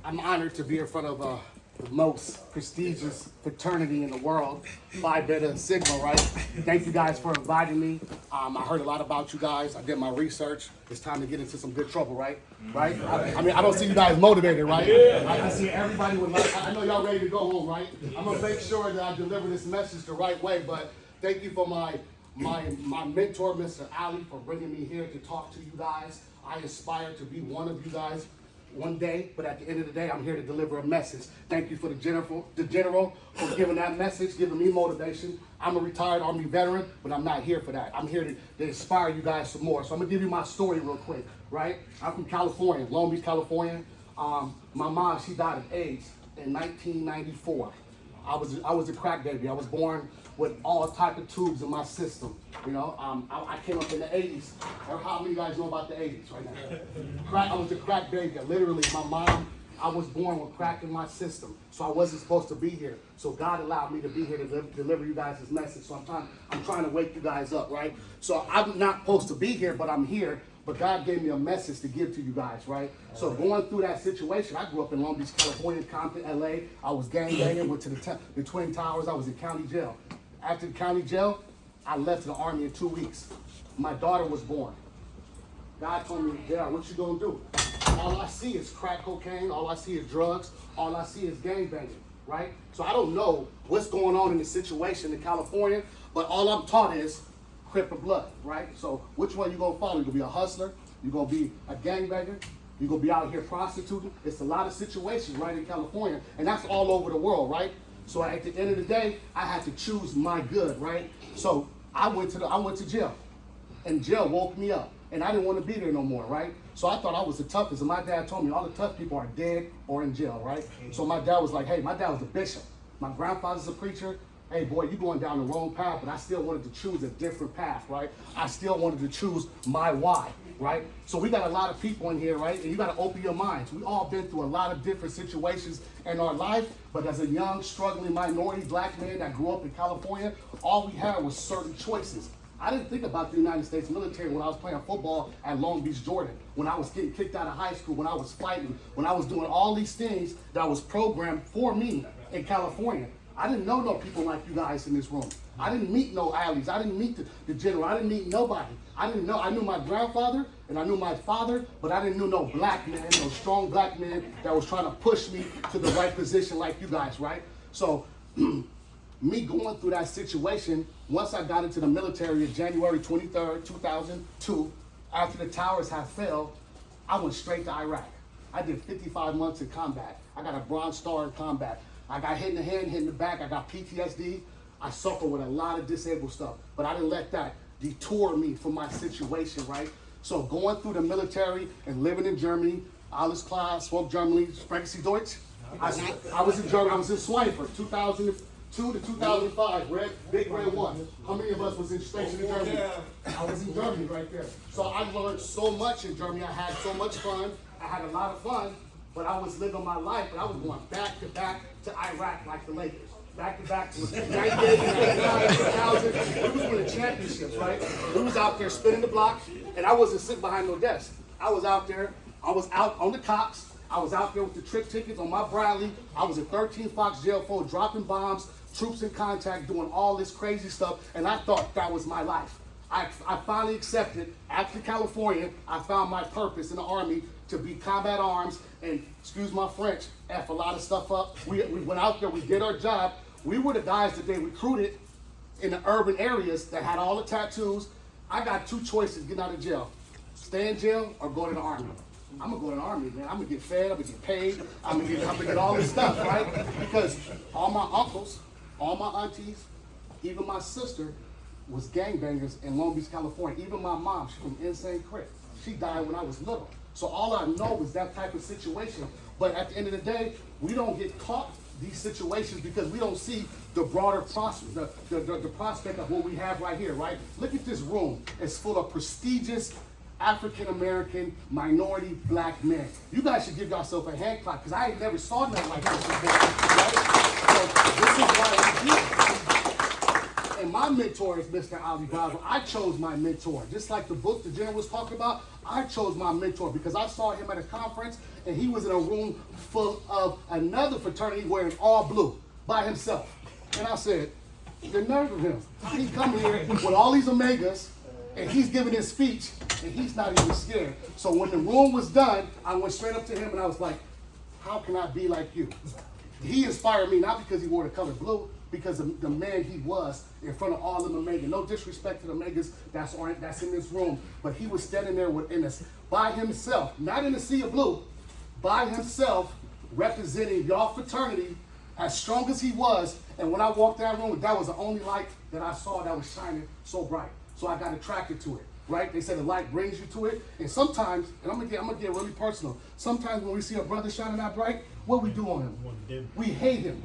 I'm honored to be in front of the most prestigious fraternity in the world, Phi Beta Sigma, right? Thank you guys for inviting me. I heard a lot about you guys. I did my research. It's time to get into some good trouble, right? Right? I mean, I don't see you guys motivated, right? I see everybody with like, I know y'all ready to go home, right? I'm gonna make sure that I deliver this message the right way, but thank you for my mentor, Mr. Ali, for bringing me here to talk to you guys. I aspire to be one of you guys one day, but at the end of the day, I'm here to deliver a message. Thank you for the general for giving that message, giving me motivation. I'm a retired Army veteran, but I'm not here for that. I'm here to inspire you guys some more. So I'm gonna give you my story real quick, right? I'm from California, Long Beach, California. My mom, she died of AIDS in 1994. I was a crack baby. I was born with all type of tubes in my system. You know, I came up in the 80s. How many of you guys know about the 80s right now? I was a crack baby. Literally, my mom, I was born with crack in my system. So I wasn't supposed to be here. So God allowed me to be here to deliver you guys this message. So I'm trying to wake you guys up, right? So I'm not supposed to be here, but I'm here. But God gave me a message to give to you guys, right? So going through that situation, I grew up in Long Beach, California, Compton, LA. I was gangbanging, went to the Twin Towers. I was in county jail. After the county jail, I left the Army in 2 weeks. My daughter was born. God told me, Dad, what you gonna do? All I see is crack cocaine. All I see is drugs. All I see is gangbanging, right? So I don't know what's going on in the situation in California, but all I'm taught is Crip or blood, right? So which one you gonna follow? You gonna be a hustler? You gonna be a gangbanger? You gonna be out here prostituting? It's a lot of situations right in California, and that's all over the world, right? So at the end of the day, I had to choose my good, right? So I went to jail, and jail woke me up, and I didn't want to be there no more, right? So I thought I was the toughest, and my dad told me all the tough people are dead or in jail, right? So my dad was like, hey, my dad was a bishop. My grandfather's a preacher. Hey, boy, you're going down the wrong path, but I still wanted to choose a different path, right? I still wanted to choose my why, right? So we got a lot of people in here, right? And you got to open your minds. We all been through a lot of different situations in our life, but as a young, struggling minority black man that grew up in California, all we had was certain choices. I didn't think about the United States military when I was playing football at Long Beach, Jordan, when I was getting kicked out of high school, when I was fighting, when I was doing all these things that was programmed for me in California. I didn't know no people like you guys in this room. I didn't meet no alleys. I didn't meet the general. I didn't meet nobody. I didn't know. I knew my grandfather and I knew my father, but I didn't know no black man, no strong black man that was trying to push me to the right position like you guys, right? So me going through that situation, once I got into the military on January 23rd, 2002, after the towers had fell, I went straight to Iraq. I did 55 months in combat. I got a Bronze Star in combat. I got hit in the hand, hit in the back. I got PTSD. I suffer with a lot of disabled stuff, but I didn't let that detour me from my situation, right? So going through the military and living in Germany, alles klar, spoke Germany, sprechen Sie Deutsch? I was in Germany, I was in Schweinfurt, 2002 to 2005, Big Red 1. How many of us was stationed in Germany? I was in Germany right there. So I learned so much in Germany. I had so much fun. I had a lot of fun, but I was living my life, but I was going back to back to Iraq like the Lakers. Back to back to 98, 99, 2000. We was winning championships, right? We was out there spinning the block, and I wasn't sitting behind no desk. I was out there. I was out on the cops. I was out there with the trip tickets on my Bradley. I was in 13 Fox jail for dropping bombs, troops in contact, doing all this crazy stuff, and I thought that was my life. I finally accepted, after California, I found my purpose in the Army to be combat arms and, excuse my French, F a lot of stuff up. We went out there, we did our job. We were the guys that they recruited in the urban areas that had all the tattoos. I got two choices getting out of jail. Stay in jail or go to the Army. I'm gonna go to the Army, man. I'm gonna get fed, I'm gonna get paid, I'm gonna get all this stuff, right? Because all my uncles, all my aunties, even my sister was gangbangers in Long Beach, California. Even my mom, she's from Insane Crip. She died when I was little. So all I know is that type of situation. But at the end of the day, we don't get caught these situations because we don't see the broader prospect, the prospect of what we have right here, right? Look at this room. It's full of prestigious African-American minority black men. You guys should give yourself a hand clap because I ain't never saw nothing like this before, right? So this is why I'm here. And my mentor is Mr. Ali Baba. I chose my mentor. Just like the book the general was talking about, I chose my mentor because I saw him at a conference and he was in a room full of another fraternity wearing all blue by himself. And I said, the nerve of him. He come here with all these Omegas and he's giving his speech and he's not even scared. So when the room was done, I went straight up to him and I was like, how can I be like you? He inspired me not because he wore the color blue, because of the man he was in front of all them Omegas. No disrespect to the Omegas that's in this room, but he was standing there within us by himself, not in a sea of blue, by himself, representing y'all fraternity as strong as he was. And when I walked that room, that was the only light that I saw that was shining so bright. So I got attracted to it, right? They said the light brings you to it. And sometimes, and I'm gonna get really personal, sometimes when we see a brother shining that bright, what we do on him? We hate him.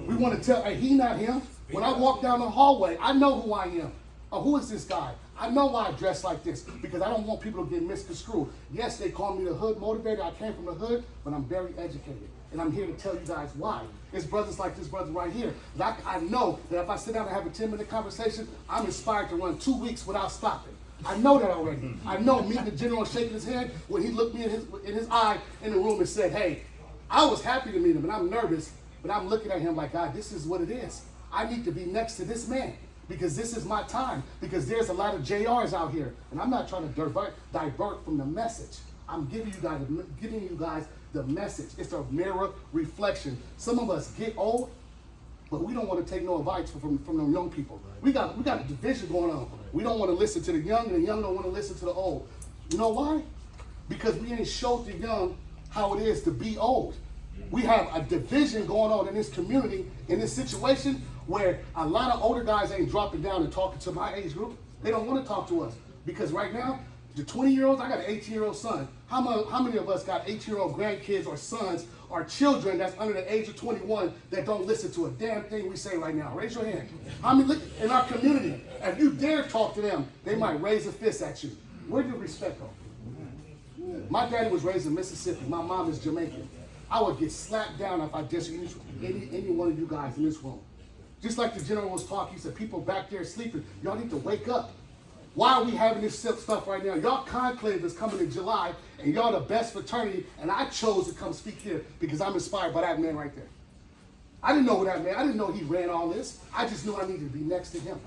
We want to tell, hey, he not him. When I walk down the hallway, I know who I am. Who is this guy? I know why I dress like this because I don't want people to get misconstrued. Yes, they call me the hood motivator. I came from the hood, but I'm very educated. And I'm here to tell you guys why. It's brothers like this brother right here. I know that if I sit down and have a 10-minute conversation, I'm inspired to run 2 weeks without stopping. I know that already. I know meeting the general shaking his head when he looked me in his eye in the room and said, hey, I was happy to meet him and I'm nervous, but I'm looking at him like, God, this is what it is. I need to be next to this man because this is my time, because there's a lot of JRs out here. And I'm not trying to divert from the message. I'm giving you guys the message. It's a mirror reflection. Some of us get old, but we don't want to take no advice from the young people. We got a division going on. We don't want to listen to the young, and the young don't want to listen to the old. You know why? Because we ain't showed the young how it is to be old. We have a division going on in this community, in this situation, where a lot of older guys ain't dropping down and talking to my age group. They don't want to talk to us. Because right now, the 20-year-olds, I got an 18-year-old son. How many of us got 18-year-old grandkids or sons or children that's under the age of 21 that don't listen to a damn thing we say right now? Raise your hand. How many in our community, if you dare talk to them, they might raise a fist at you. Where did respect go? My daddy was raised in Mississippi. My mom is Jamaican. I would get slapped down if I disagreed with any one of you guys in this room. Just like the general was talking, he said, people back there sleeping, y'all need to wake up. Why are we having this stuff right now? Y'all conclave is coming in July, and y'all the best fraternity, and I chose to come speak here because I'm inspired by that man right there. I didn't know who that man, I didn't know he ran all this. I just knew I needed to be next to him.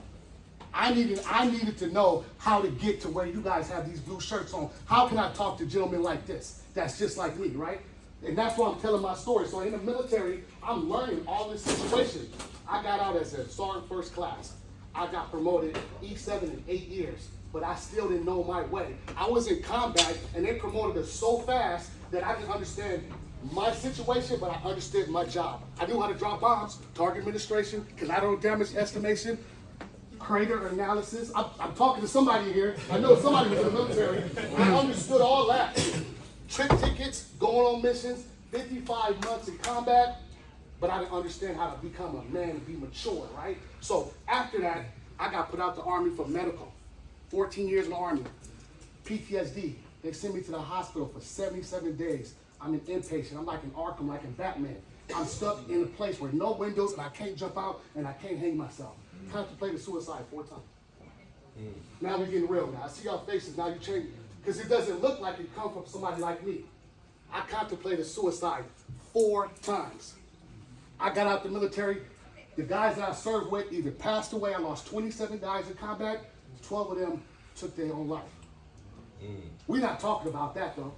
I needed to know how to get to where you guys have these blue shirts on. How can I talk to gentlemen like this? That's just like me, right? And that's why I'm telling my story. So in the military, I'm learning all this situation. I got out as a sergeant first class. I got promoted E7 in 8 years, but I still didn't know my way. I was in combat, and they promoted us so fast that I didn't understand my situation, but I understood my job. I knew how to drop bombs, target administration, collateral damage estimation, crater analysis. I'm talking to somebody here. I know somebody was in the military. I understood all that. Trip tickets, going on missions, 55 months in combat, but I didn't understand how to become a man and be mature, right? So after that, I got put out the Army for medical. 14 years in the Army. PTSD. They sent me to the hospital for 77 days. I'm an inpatient. I'm like in Arkham, like in Batman. I'm stuck in a place where no windows, and I can't jump out, and I can't hang myself. Contemplated suicide 4 times. Now we're getting real now. I see y'all faces, now you change. Because it doesn't look like it come from somebody like me. I contemplated suicide 4 times. I got out the military. The guys that I served with either passed away. I lost 27 guys in combat. 12 of them took their own life. We're not talking about that, though.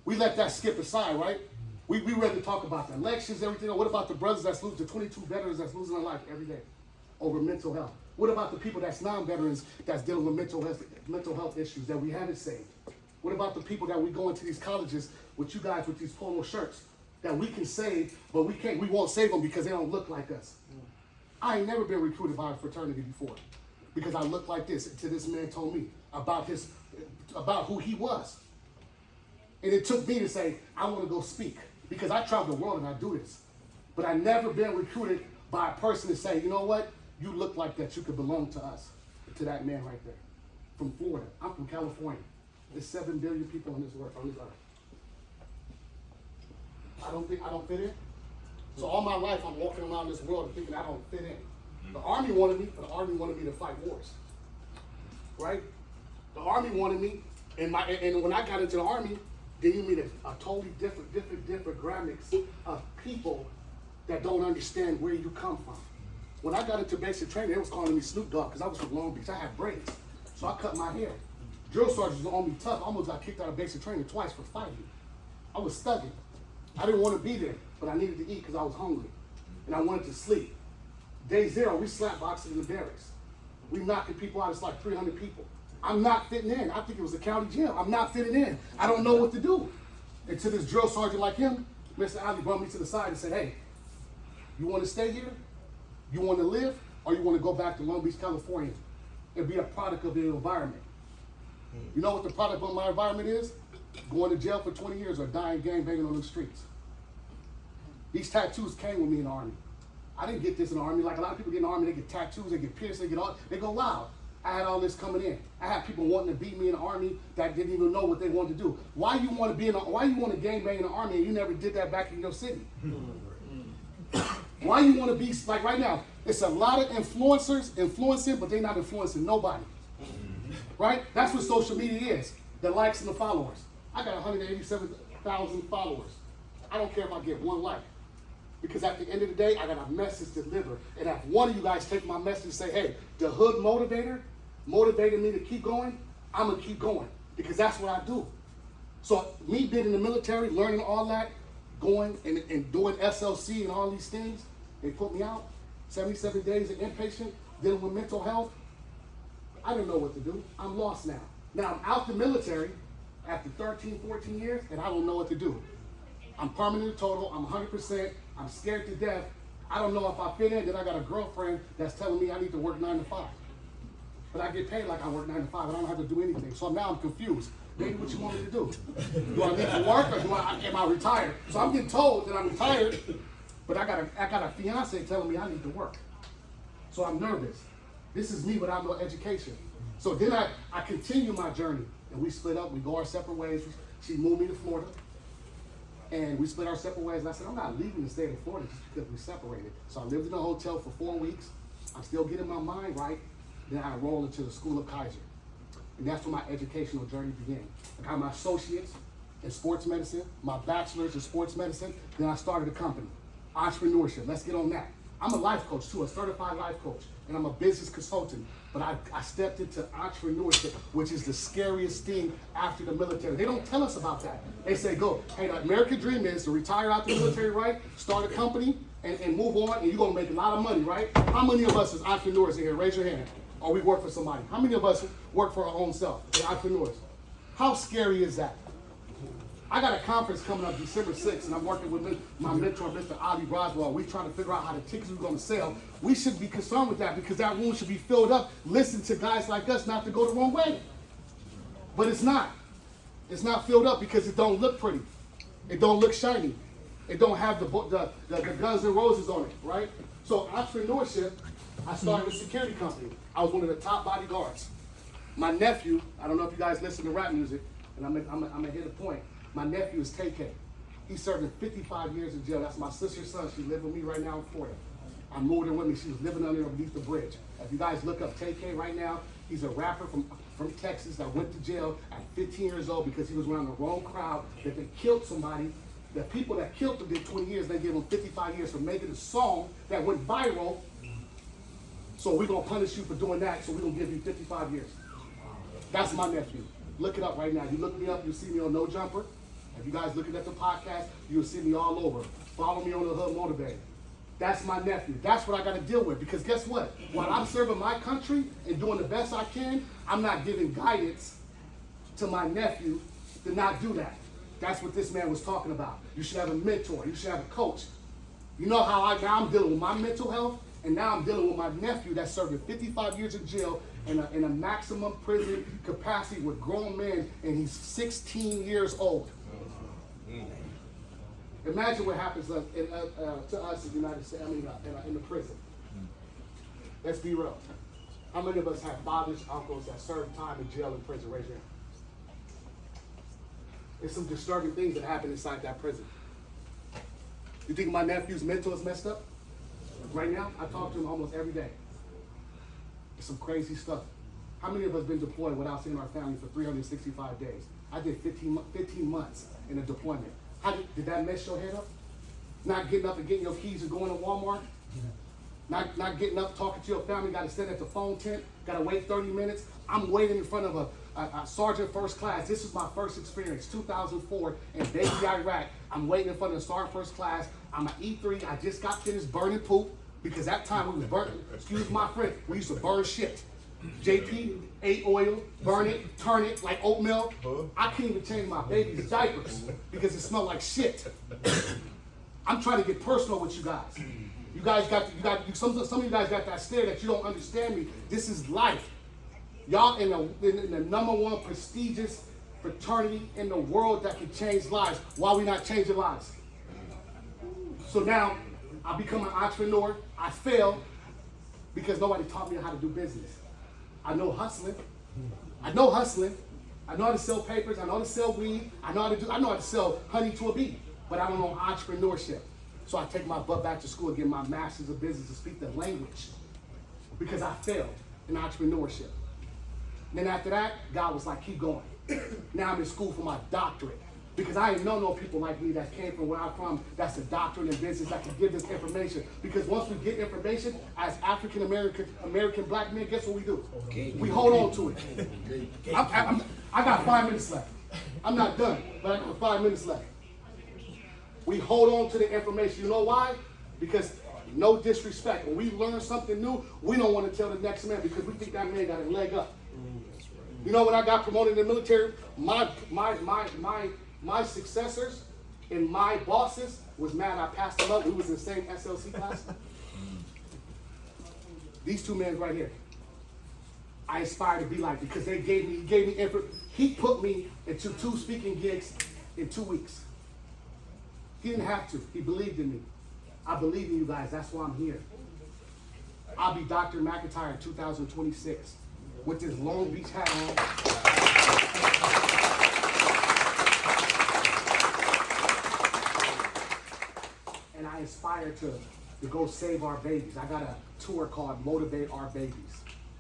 We let that skip aside, right? We ready to talk about the elections, everything. What about the brothers that's losing, the 22 veterans that's losing their life every day over mental health? What about the people that's non-veterans that's dealing with mental health issues that we haven't saved? What about the people that we go into these colleges with you guys with these polo shirts that we can save, but we won't save them because they don't look like us? I ain't never been recruited by a fraternity before because I look like this until this man told me about who he was. And it took me to say, I want to go speak because I travel the world and I do this. But I never been recruited by a person to say, you know what? You look like that. You could belong to us, to that man right there. From Florida. I'm from California. There's 7 billion people on this earth. I don't fit in. So all my life I'm walking around this world and thinking I don't fit in. The Army wanted me, but the Army wanted me to fight wars. Right? The Army wanted me, and when I got into the Army, they gave me a totally different graphics of people that don't understand where you come from. When I got into basic training, they was calling me Snoop Dogg because I was from Long Beach. I had braids, so I cut my hair. Drill sergeants were on me tough. I almost got kicked out of basic training twice for fighting. I was thugging. I didn't want to be there, but I needed to eat because I was hungry, and I wanted to sleep. Day 0, we slap boxing in the barracks. We knocking people out. It's like 300 people. I'm not fitting in. I think it was the county jail. I'm not fitting in. I don't know what to do. And to this drill sergeant like him, Mr. Ali brought me to the side and said, hey, you want to stay here? You want to live? Or you want to go back to Long Beach, California and be a product of the environment? You know what the product of my environment is? Going to jail for 20 years or dying gang banging on the streets. These tattoos came with me in the Army. I didn't get this in the Army. Like a lot of people get in the Army, they get tattoos, they get pierced, they go loud. I had all this coming in. I had people wanting to beat me in the Army that didn't even know what they wanted to do. Why you want to gang bang in the Army and you never did that back in your city? Why you want to be, like right now, it's a lot of influencers influencing, but they're not influencing nobody. Right? That's what social media is, the likes and the followers. I got 187,000 followers. I don't care if I get one like. Because at the end of the day, I got a message to deliver. And if one of you guys take my message and say, hey, the hood motivator motivated me to keep going, I'm going to keep going. Because that's what I do. So me being in the military, learning all that, going and doing SLC and all these things, they put me out. 77 days of inpatient, dealing with mental health. I didn't know what to do. I'm lost now. Now I'm out the military after 13, 14 years, and I don't know what to do. I'm permanent total, I'm 100%, I'm scared to death. I don't know if I fit in, then I got a girlfriend that's telling me I need to work 9 to 5. But I get paid like I work 9 to 5, I don't have to do anything. So now I'm confused. Maybe what you want me to do? Do I need to work or am I retired? So I'm getting told that I'm retired, but I got a fiance telling me I need to work. So I'm nervous. This is me without no education. So then I continue my journey, and we split up, we go our separate ways. She moved me to Florida. And we split our separate ways, and I said, I'm not leaving the state of Florida just because we separated. So I lived in a hotel for 4 weeks. I'm still getting my mind right. Then I enrolled into the School of Kaiser. And that's where my educational journey began. I got my associates in sports medicine, my bachelor's in sports medicine. Then I started a company, entrepreneurship. Let's get on that. I'm a life coach too, a certified life coach, and I'm a business consultant. But I stepped into entrepreneurship, which is the scariest thing after the military. They don't tell us about that. They say, go, hey, the American dream is to retire out the military, right? Start a company and move on, and you're gonna make a lot of money, right? How many of us is entrepreneurs in here? Raise your hand. Or we work for somebody. How many of us work for our own self? We're entrepreneurs. How scary is that? I got a conference coming up December 6th, and I'm working with my mentor, Mr. Ali Roswell. We're trying to figure out how the tickets are going to sell. We should be concerned with that because that room should be filled up. Listen to guys like us not to go the wrong way. But it's not. It's not filled up because it don't look pretty. It don't look shiny. It don't have the Guns N' Roses on it, right? So entrepreneurship, I started a security company. I was one of the top bodyguards. My nephew, I don't know if you guys listen to rap music, and I'm gonna hit a point. My nephew is TK. He's serving 55 years in jail. That's my sister's son. She lives with me right now in Florida. I moved her with me. She was living underneath the bridge. If you guys look up TK right now, he's a rapper from Texas that went to jail at 15 years old because he was around the wrong crowd, that they killed somebody. The people that killed him did 20 years. They gave him 55 years for making a song that went viral. So we're going to punish you for doing that, so we're going to give you 55 years. That's my nephew. Look it up right now. You look me up, you'll see me on No Jumper. If you guys looking at the podcast, you'll see me all over. Follow me on the Hood Motiv8. That's my nephew. That's what I got to deal with. Because guess what? While I'm serving my country and doing the best I can, I'm not giving guidance to my nephew to not do that. That's what this man was talking about. You should have a mentor. You should have a coach. You know how now I'm dealing with my mental health, and now I'm dealing with my nephew that's serving 55 years in jail in a maximum prison capacity with grown men, and he's 16 years old. Imagine what happens to us in the United States, in the prison. Let's be real. How many of us have fathers, uncles that serve time in jail and prison? Raise your hand. There's some disturbing things that happen inside that prison. You think my nephew's mental is messed up? Right now, I talk to him almost every day. It's some crazy stuff. How many of us been deployed without seeing our family for 365 days? I did 15 months in a deployment. Did that mess your head up? Not getting up and getting your keys and going to Walmart? Not getting up, talking to your family, got to sit at the phone tent, got to wait 30 minutes. I'm waiting in front of a sergeant first class. This is my first experience, 2004 in Baby, Iraq. I'm waiting in front of the sergeant first class. I'm an E3. I just got finished burning poop because that time we was burning, excuse my French, we used to burn shit. JP, ate oil, burn it, turn it like oatmeal. I can't even change my baby's diapers because it smelled like shit. I'm trying to get personal with you guys. You guys some of you guys got that stare that you don't understand me. This is life. Y'all in the number one prestigious fraternity in the world that can change lives. Why we not changing lives? So now I become an entrepreneur. I fail because nobody taught me how to do business. I know hustling. I know how to sell papers. I know how to sell weed. I know how to sell honey to a bee. But I don't know entrepreneurship. So I take my butt back to school and get my master's of business to speak the language because I failed in entrepreneurship. And then after that, God was like, keep going. Now I'm in school for my doctorate because I ain't know no people like me that came from where I'm from that's a doctorate in business that can give this information. Because once we get information, as African American black men, guess what we do? We hold on to it. I got 5 minutes left. I'm not done, but I got 5 minutes left. We hold on to the information. You know why? Because no disrespect. When we learn something new, we don't want to tell the next man because we think that man got a leg up. You know, when I got promoted in the military, my successors and my bosses was mad I passed them up. We was in the same SLC class. These two men right here, I aspire to be like because he gave me effort. He put me into 2 speaking gigs in 2 weeks. He didn't have to. He believed in me. I believe in you guys. That's why I'm here. I'll be Dr. McIntyre in 2026 with this Long Beach hat on. And I aspire to go save our babies. I got a tour called Motiv8.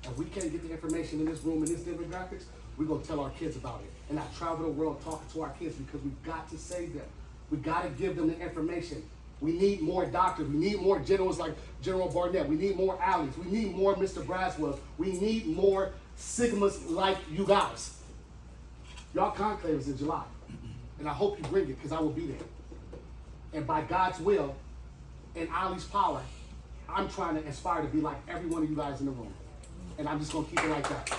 If we can't get the information in this room, in this demographics, we're going to tell our kids about it. And I travel the world talking to our kids because we've got to save them. We got to give them the information. We need more doctors. We need more generals like General Barnett. We need more Alleys. We need more Mr. Braswell. We need more Sigmas like you guys. Y'all conclave is in July. And I hope you bring it because I will be there. And by God's will and Ali's power, I'm trying to aspire to be like every one of you guys in the room. And I'm just going to keep it like that.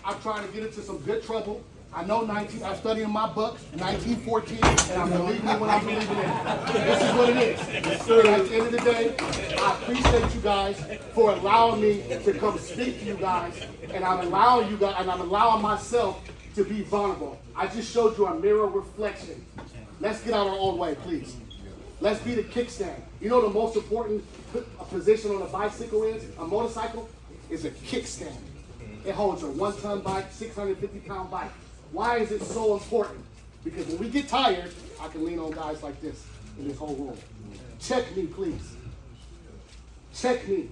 I'm trying to get into some good trouble. I know I'm studying my books, 1914, and I'm believing in what I'm believing in. This is what it is. And at the end of the day, I appreciate you guys for allowing me to come speak to you guys, and I'm allowing you guys, and I'm allowing myself to be vulnerable. I just showed you a mirror reflection. Let's get out our own way, please. Let's be the kickstand. You know the most important position on a bicycle is? A motorcycle? Is a kickstand. It holds a 1-ton bike, 650-pound bike. Why is it so important? Because when we get tired, I can lean on guys like this in this whole room. Check me, please. Check me.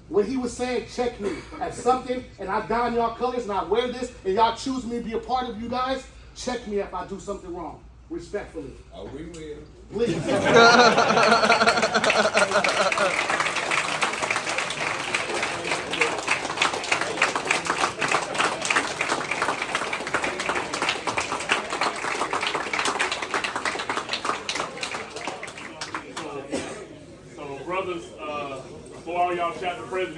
When he was saying check me at something, and I don y'all colors and I wear this, and y'all choose me to be a part of you guys, check me if I do something wrong. Respectfully. Oh, we will. Please. Brothers, before all y'all chapter presidents.